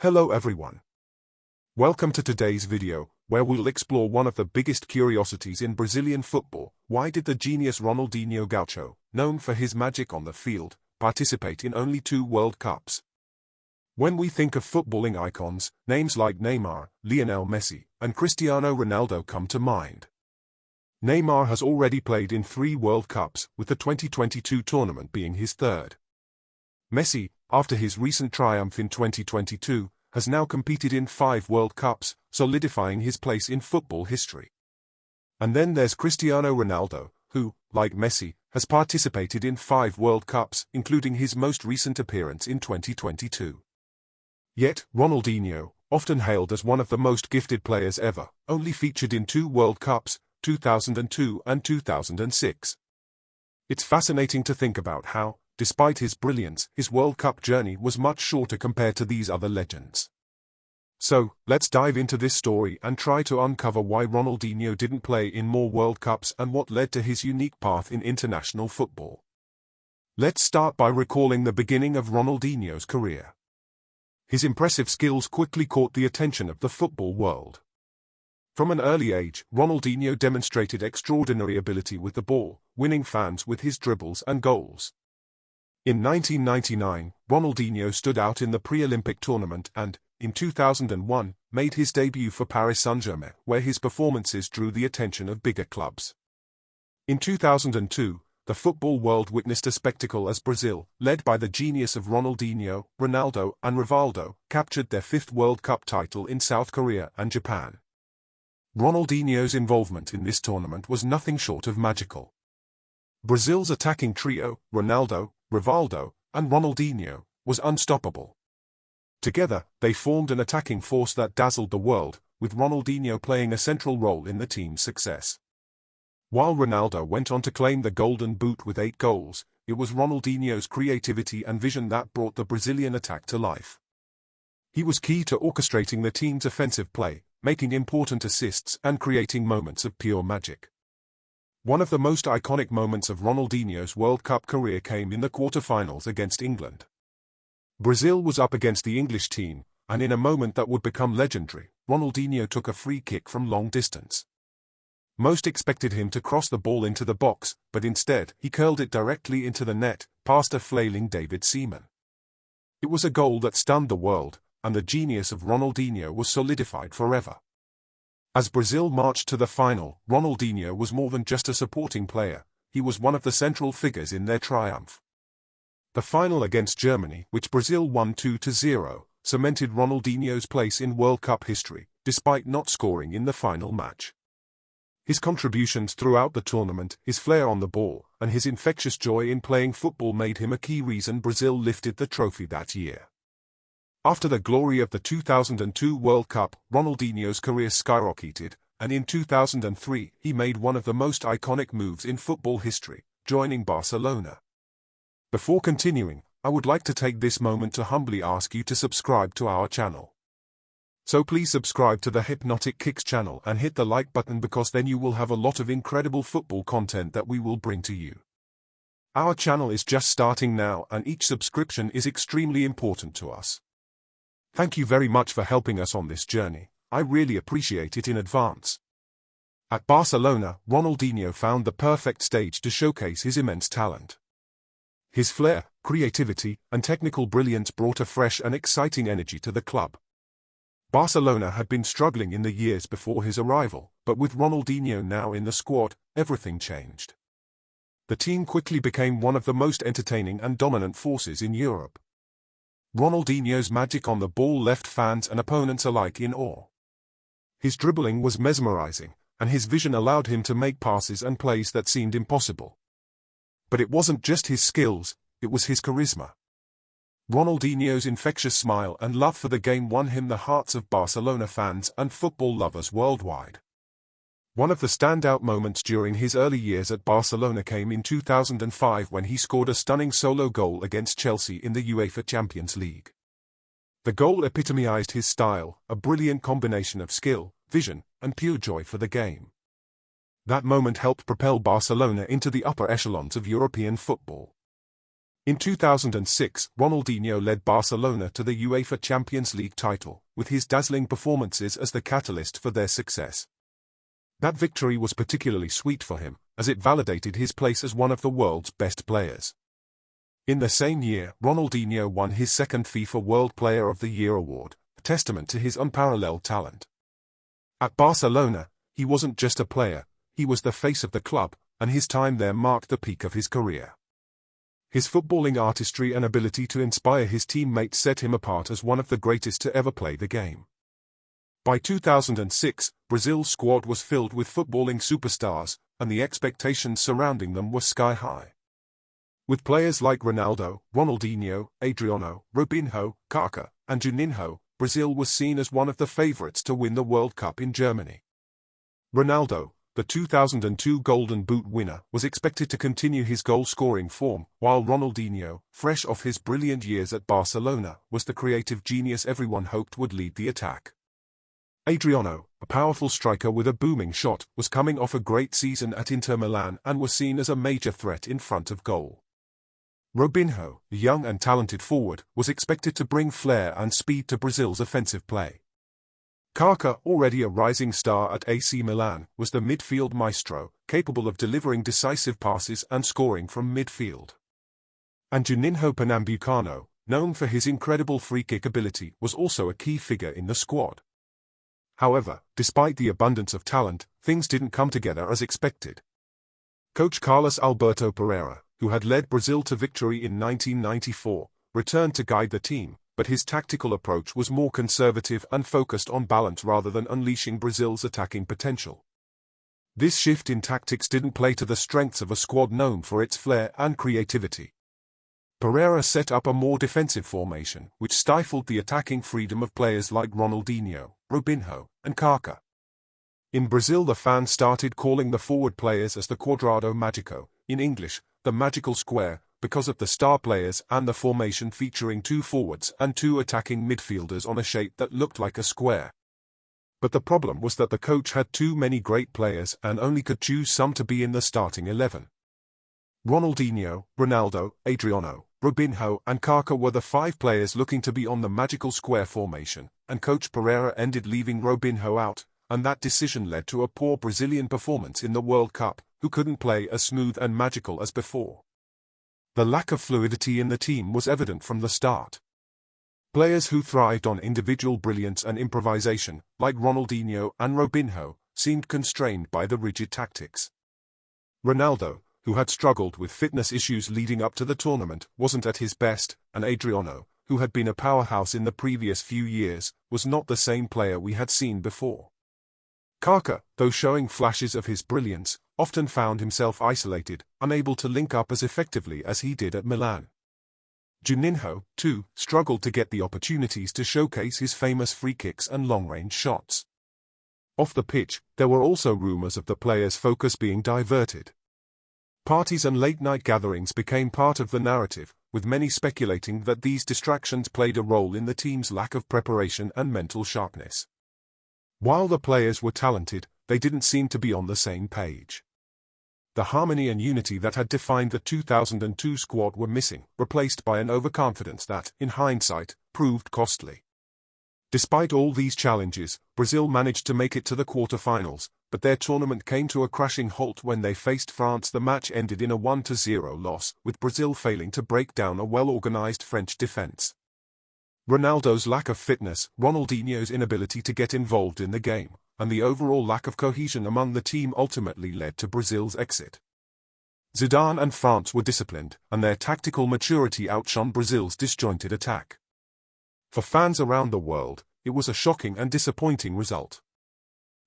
Hello everyone. Welcome to today's video, where we'll explore one of the biggest curiosities in Brazilian football. Why did the genius Ronaldinho Gaúcho, known for his magic on the field, participate in only 2 World Cups? When we think of footballing icons, names like Neymar, Lionel Messi, and Cristiano Ronaldo come to mind. Neymar has already played in 3 World Cups, with the 2022 tournament being his third. Messi, after his recent triumph in 2022, has now competed in 5 World Cups, solidifying his place in football history. And then there's Cristiano Ronaldo, who, like Messi, has participated in 5 World Cups, including his most recent appearance in 2022. Yet, Ronaldinho, often hailed as one of the most gifted players ever, only featured in 2 World Cups, 2002 and 2006. It's fascinating to think about how, despite his brilliance, his World Cup journey was much shorter compared to these other legends. So, let's dive into this story and try to uncover why Ronaldinho didn't play in more World Cups and what led to his unique path in international football. Let's start by recalling the beginning of Ronaldinho's career. His impressive skills quickly caught the attention of the football world. From an early age, Ronaldinho demonstrated extraordinary ability with the ball, winning fans with his dribbles and goals. In 1999, Ronaldinho stood out in the pre-Olympic tournament and, in 2001, made his debut for Paris Saint-Germain, where his performances drew the attention of bigger clubs. In 2002, the football world witnessed a spectacle as Brazil, led by the genius of Ronaldinho, Ronaldo, and Rivaldo, captured their 5th World Cup title in South Korea and Japan. Ronaldinho's involvement in this tournament was nothing short of magical. Brazil's attacking trio, Ronaldo, Rivaldo, and Ronaldinho, was unstoppable. Together, they formed an attacking force that dazzled the world, with Ronaldinho playing a central role in the team's success. While Ronaldo went on to claim the Golden Boot with 8 goals, it was Ronaldinho's creativity and vision that brought the Brazilian attack to life. He was key to orchestrating the team's offensive play, making important assists and creating moments of pure magic. One of the most iconic moments of Ronaldinho's World Cup career came in the quarter-finals against England. Brazil was up against the English team, and in a moment that would become legendary, Ronaldinho took a free kick from long distance. Most expected him to cross the ball into the box, but instead, he curled it directly into the net, past a flailing David Seaman. It was a goal that stunned the world, and the genius of Ronaldinho was solidified forever. As Brazil marched to the final, Ronaldinho was more than just a supporting player, he was one of the central figures in their triumph. The final against Germany, which Brazil won 2-0, cemented Ronaldinho's place in World Cup history, despite not scoring in the final match. His contributions throughout the tournament, his flair on the ball, and his infectious joy in playing football made him a key reason Brazil lifted the trophy that year. After the glory of the 2002 World Cup, Ronaldinho's career skyrocketed, and in 2003 he made one of the most iconic moves in football history, joining Barcelona. Before continuing, I would like to take this moment to humbly ask you to subscribe to our channel. So please subscribe to the Hypnotic Kicks channel and hit the like button, because then you will have a lot of incredible football content that we will bring to you. Our channel is just starting now, and each subscription is extremely important to us. Thank you very much for helping us on this journey, I really appreciate it in advance. At Barcelona, Ronaldinho found the perfect stage to showcase his immense talent. His flair, creativity, and technical brilliance brought a fresh and exciting energy to the club. Barcelona had been struggling in the years before his arrival, but with Ronaldinho now in the squad, everything changed. The team quickly became one of the most entertaining and dominant forces in Europe. Ronaldinho's magic on the ball left fans and opponents alike in awe. His dribbling was mesmerizing, and his vision allowed him to make passes and plays that seemed impossible. But it wasn't just his skills, it was his charisma. Ronaldinho's infectious smile and love for the game won him the hearts of Barcelona fans and football lovers worldwide. One of the standout moments during his early years at Barcelona came in 2005 when he scored a stunning solo goal against Chelsea in the UEFA Champions League. The goal epitomized his style, a brilliant combination of skill, vision, and pure joy for the game. That moment helped propel Barcelona into the upper echelons of European football. In 2006, Ronaldinho led Barcelona to the UEFA Champions League title, with his dazzling performances as the catalyst for their success. That victory was particularly sweet for him, as it validated his place as one of the world's best players. In the same year, Ronaldinho won his second FIFA World Player of the Year award, a testament to his unparalleled talent. At Barcelona, he wasn't just a player, he was the face of the club, and his time there marked the peak of his career. His footballing artistry and ability to inspire his teammates set him apart as one of the greatest to ever play the game. By 2006, Brazil's squad was filled with footballing superstars, and the expectations surrounding them were sky-high. With players like Ronaldo, Ronaldinho, Adriano, Robinho, Kaká, and Juninho, Brazil was seen as one of the favorites to win the World Cup in Germany. Ronaldo, the 2002 Golden Boot winner, was expected to continue his goal-scoring form, while Ronaldinho, fresh off his brilliant years at Barcelona, was the creative genius everyone hoped would lead the attack. Adriano, a powerful striker with a booming shot, was coming off a great season at Inter Milan and was seen as a major threat in front of goal. Robinho, a young and talented forward, was expected to bring flair and speed to Brazil's offensive play. Kaká, already a rising star at AC Milan, was the midfield maestro, capable of delivering decisive passes and scoring from midfield. And Juninho Pernambucano, known for his incredible free-kick ability, was also a key figure in the squad. However, despite the abundance of talent, things didn't come together as expected. Coach Carlos Alberto Pereira, who had led Brazil to victory in 1994, returned to guide the team, but his tactical approach was more conservative and focused on balance rather than unleashing Brazil's attacking potential. This shift in tactics didn't play to the strengths of a squad known for its flair and creativity. Pereira set up a more defensive formation, which stifled the attacking freedom of players like Ronaldinho, Robinho, and Kaká. In Brazil, the fans started calling the forward players as the Quadrado Mágico, in English, the magical square, because of the star players and the formation featuring two forwards and two attacking midfielders on a shape that looked like a square. But the problem was that the coach had too many great players and only could choose some to be in the starting 11. Ronaldinho, Ronaldo, Adriano, Robinho and Kaká were the five players looking to be on the magical square formation, and Coach Pereira ended leaving Robinho out, and that decision led to a poor Brazilian performance in the World Cup, who couldn't play as smooth and magical as before. The lack of fluidity in the team was evident from the start. Players who thrived on individual brilliance and improvisation, like Ronaldinho and Robinho, seemed constrained by the rigid tactics. Ronaldo, who had struggled with fitness issues leading up to the tournament, wasn't at his best, and Adriano, who had been a powerhouse in the previous few years, was not the same player we had seen before. Kaká, though showing flashes of his brilliance, often found himself isolated, unable to link up as effectively as he did at Milan. Juninho, too, struggled to get the opportunities to showcase his famous free kicks and long-range shots. Off the pitch, there were also rumors of the players' focus being diverted. Parties and late-night gatherings became part of the narrative, with many speculating that these distractions played a role in the team's lack of preparation and mental sharpness. While the players were talented, they didn't seem to be on the same page. The harmony and unity that had defined the 2002 squad were missing, replaced by an overconfidence that, in hindsight, proved costly. Despite all these challenges, Brazil managed to make it to the quarter-finals, but their tournament came to a crashing halt when they faced France. The match ended in a 1-0 loss, with Brazil failing to break down a well-organized French defense. Ronaldo's lack of fitness, Ronaldinho's inability to get involved in the game, and the overall lack of cohesion among the team ultimately led to Brazil's exit. Zidane and France were disciplined, and their tactical maturity outshone Brazil's disjointed attack. For fans around the world, it was a shocking and disappointing result.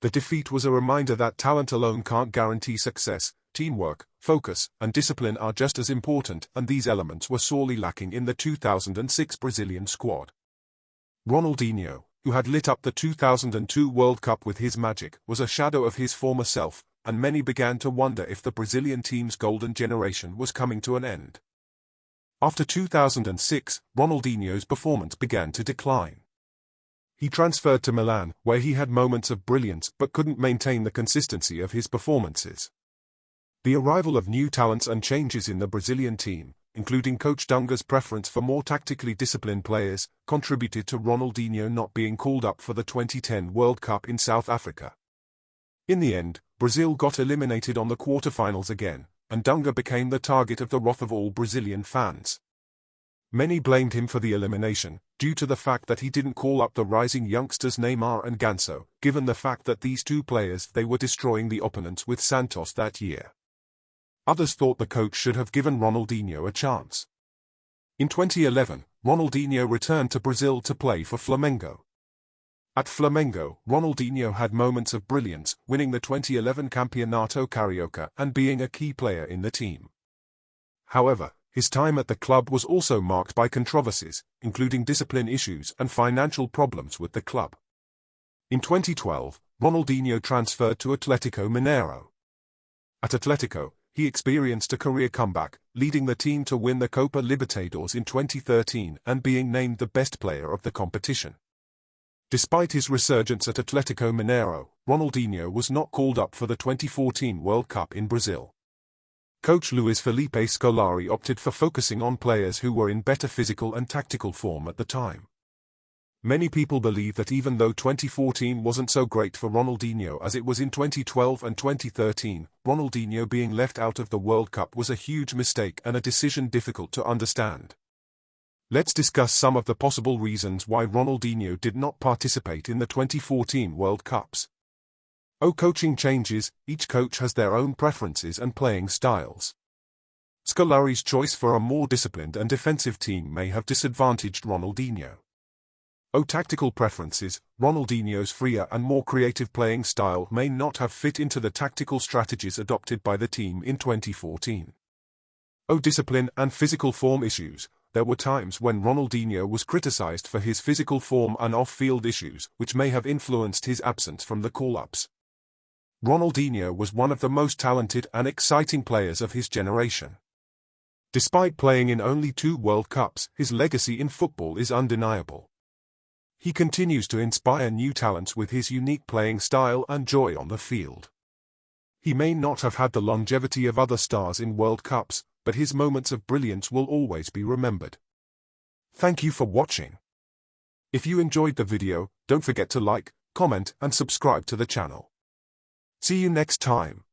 The defeat was a reminder that talent alone can't guarantee success. Teamwork, focus, and discipline are just as important, and these elements were sorely lacking in the 2006 Brazilian squad. Ronaldinho, who had lit up the 2002 World Cup with his magic, was a shadow of his former self, and many began to wonder if the Brazilian team's golden generation was coming to an end. After 2006, Ronaldinho's performance began to decline. He transferred to Milan, where he had moments of brilliance but couldn't maintain the consistency of his performances. The arrival of new talents and changes in the Brazilian team, including Coach Dunga's preference for more tactically disciplined players, contributed to Ronaldinho not being called up for the 2010 World Cup in South Africa. In the end, Brazil got eliminated on the quarterfinals again, and Dunga became the target of the wrath of all Brazilian fans. Many blamed him for the elimination, due to the fact that he didn't call up the rising youngsters Neymar and Ganso, given the fact that these two players they were destroying the opponents with Santos that year. Others thought the coach should have given Ronaldinho a chance. In 2011, Ronaldinho returned to Brazil to play for Flamengo. At Flamengo, Ronaldinho had moments of brilliance, winning the 2011 Campeonato Carioca and being a key player in the team. However, his time at the club was also marked by controversies, including discipline issues and financial problems with the club. In 2012, Ronaldinho transferred to Atlético Mineiro. At Atlético, he experienced a career comeback, leading the team to win the Copa Libertadores in 2013 and being named the best player of the competition. Despite his resurgence at Atlético Mineiro, Ronaldinho was not called up for the 2014 World Cup in Brazil. Coach Luis Felipe Scolari opted for focusing on players who were in better physical and tactical form at the time. Many people believe that even though 2014 wasn't so great for Ronaldinho as it was in 2012 and 2013, Ronaldinho being left out of the World Cup was a huge mistake and a decision difficult to understand. Let's discuss some of the possible reasons why Ronaldinho did not participate in the 2014 World Cups. Coaching changes. Each coach has their own preferences and playing styles. Scolari's choice for a more disciplined and defensive team may have disadvantaged Ronaldinho. Tactical preferences. Ronaldinho's freer and more creative playing style may not have fit into the tactical strategies adopted by the team in 2014. Discipline and physical form issues. There were times when Ronaldinho was criticized for his physical form and off-field issues, which may have influenced his absence from the call-ups. Ronaldinho was one of the most talented and exciting players of his generation. Despite playing in only 2 World Cups, his legacy in football is undeniable. He continues to inspire new talents with his unique playing style and joy on the field. He may not have had the longevity of other stars in World Cups, but his moments of brilliance will always be remembered. Thank you for watching. If you enjoyed the video, don't forget to like, comment, and subscribe to the channel. See you next time.